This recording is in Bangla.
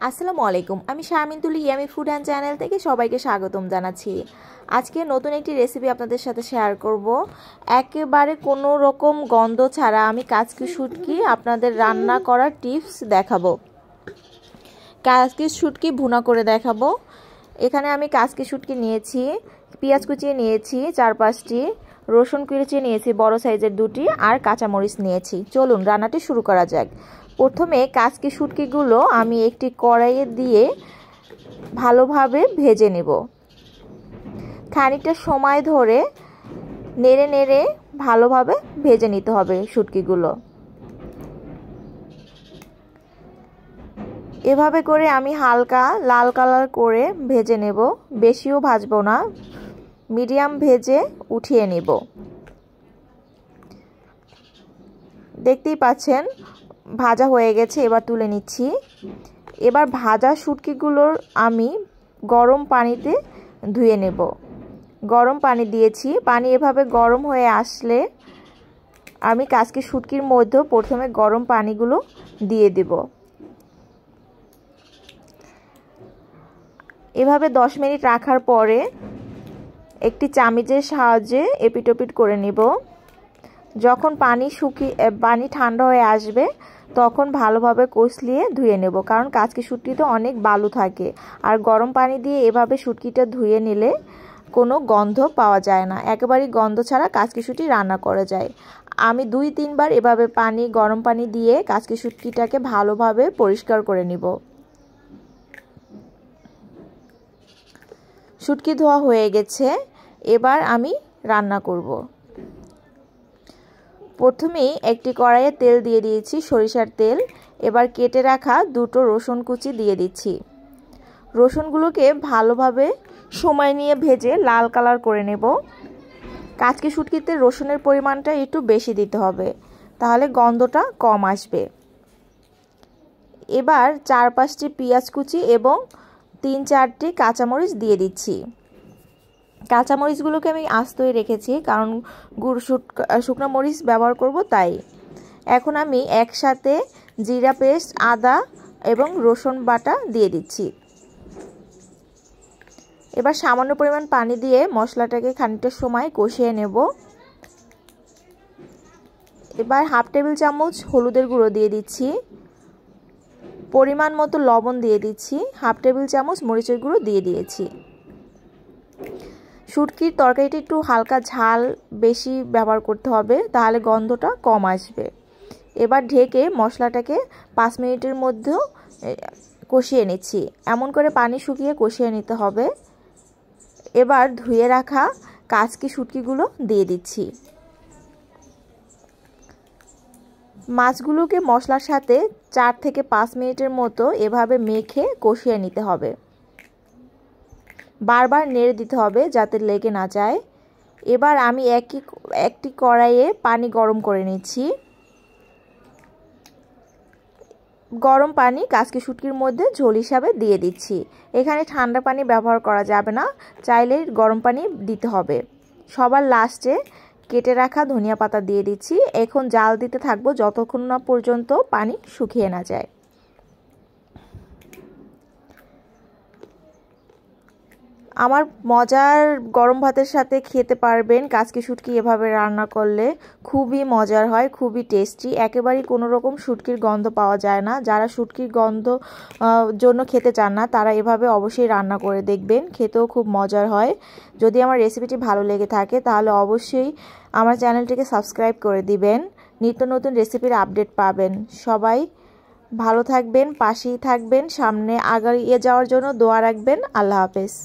আসসালামু আলাইকুম। আমি শারমিন তুলি ইয়ামি ফুড অ্যান্ড চ্যানেল থেকে সবাইকে স্বাগতম জানাচ্ছি। আজকে নতুন একটি রেসিপি আপনাদের সাথে শেয়ার করব। একেবারে কোনো রকম গন্ধ ছাড়া আমি কাচকি শুটকি আপনাদের রান্না করার টিপস দেখাবো। কাচকি শুটকি ভুনা করে দেখাবো। এখানে আমি কাচকি শুটকি নিয়েছি, পেঁয়াজ কুচিয়ে নিয়েছি 4-5টি, রসুন কুচিয়ে নিয়েছি বড় সাইজের 2টি, আর কাঁচামরিচ নিয়েছি। চলুন রান্নাটি শুরু করা যাক। প্রথমে কাচকি শুটকিগুলো আমি একটি কড়াইয়ে দিয়ে ভালোভাবে ভেজে নেব। খানিকটা সময় ধরে নেড়ে নেড়ে ভালোভাবে ভেজে নিতে হবে শুটকিগুলো। এভাবে করে আমি হালকা লাল কালার করে ভেজে নেব, বেশিও ভাজবো না, মিডিয়াম ভেজে উঠিয়ে নেব। দেখতেই পাচ্ছেন ভাজা হয়ে গেছে, এবার তুলে নিচ্ছি। এবার ভাজা শুটকিগুলোর আমি গরম পানিতে ধুয়ে নেব। গরম পানি দিয়েছি, পানি এভাবে গরম হয়ে আসলে আমি কাচকি শুটকির মধ্যে প্রথমে গরম পানিগুলো দিয়ে দেব। এভাবে 10 মিনিট রাখার পরে একটি চামচের সাহায্যে এপিট-ওপিট করে নেব। যখন পানি ঠান্ডা হয়ে আসবে তখন ভালোভাবে কষলিয়ে ধুয়ে নেব, কারণ কাচকি শুটকিতে অনেক বালু থাকে। আর গরম পানি দিয়ে এভাবে শুটকিটা ধুয়ে নিলে কোনো গন্ধ পাওয়া যায় না, একেবারেই গন্ধ ছাড়া কাচকি শুটকি রান্না করা যায়। আমি 2-3 বার এভাবে গরম পানি দিয়ে কাচকি শুটকিটাকে ভালোভাবে পরিষ্কার করে নিব। শুটকি ধোয়া হয়ে গেছে, এবার আমি রান্না করব। প্রথমেই একটি কড়াইয়ে তেল দিয়ে দিয়েছি, সরিষার তেল। এবার কেটে রাখা 2টো রসুন কুচি দিয়ে দিচ্ছি। রসুনগুলোকে ভালোভাবে সময় নিয়ে ভেজে লাল কালার করে নেব। কাচকি শুটকিতে রসুনের পরিমাণটা একটু বেশি দিতে হবে, তাহলে গন্ধটা কম আসবে। এবার 4-5টি পেঁয়াজ কুচি এবং 3-4টি কাঁচামরিচ দিয়ে দিচ্ছি। কাঁচামরিচগুলোকে আমি আস্তই রেখেছি, কারণ শুকনো মরিচ ব্যবহার করব তাই। এখন আমি একসাথে জিরা পেস্ট, আদা এবং রসুন বাটা দিয়ে দিচ্ছি। এবার সামান্য পরিমাণ পানি দিয়ে মশলাটাকে খানিকটা সময় কষিয়ে নেব। এবার 1/2 টেবিল চামচ হলুদের গুঁড়ো দিয়ে দিচ্ছি, পরিমাণ মতো লবণ দিয়ে দিচ্ছি, 1/2 টেবিল চামচ মরিচের গুঁড়ো দিয়ে দিয়েছি। শুটকির তরকারিটা একটু হালকা ঝাল বেশি ব্যবহার করতে হবে, তাহলে গন্ধটা কম আসবে। এবার ঢেকে মশলাটাকে 5 মিনিটের মধ্যে কষিয়ে নিচ্ছি। এমন করে পানি শুকিয়ে কষিয়ে নিতে হবে। এবার ধুয়ে রাখা কাচকি শুটকিগুলো দিয়ে দিচ্ছি। মাছগুলোকে মশলার সাথে 4 থেকে 5 মিনিটের মতো এভাবে মেখে কষিয়ে নিতে হবে। বারবার নেড়ে দিতে হবে যাতে লেগে না যায়। এবার আমি একটি কড়াইয়ে পানি গরম করে নিচ্ছি। গরম পানি কাচকি শুটকির মধ্যে ঝোল হিসাবে দিয়ে দিচ্ছি। এখানে ঠান্ডা পানি ব্যবহার করা যাবে না, চাইলে গরম পানি দিতে হবে। সবার লাস্টে কেটে রাখা ধনিয়া পাতা দিয়ে দিচ্ছি। এখন জাল দিতে থাকবো যতক্ষণ না পর্যন্ত পানি শুকিয়ে না যায়। আমার মজার গরম ভাতের সাথে খেতে পারবেন। কাচকি শুটকি এভাবে রান্না করলে খুবই মজার হয়, খুবই টেস্টি। একেবারেই কোনো রকম শুটকির গন্ধ পাওয়া যায় না। যারা শুটকির গন্ধ জন্য খেতে চান না তারা এভাবে অবশ্যই রান্না করে দেখবেন, খেতেও খুব মজার হয়। যদি আমার রেসিপিটি ভালো লেগে থাকে তাহলে অবশ্যই আমার চ্যানেলটিকে সাবস্ক্রাইব করে দিবেন, নিত্য নতুন রেসিপির আপডেট পাবেন। সবাই ভালো থাকবেন, পাশেই থাকবেন, সামনে এগিয়ে যাওয়ার জন্য দোয়া রাখবেন। আল্লাহ হাফেজ।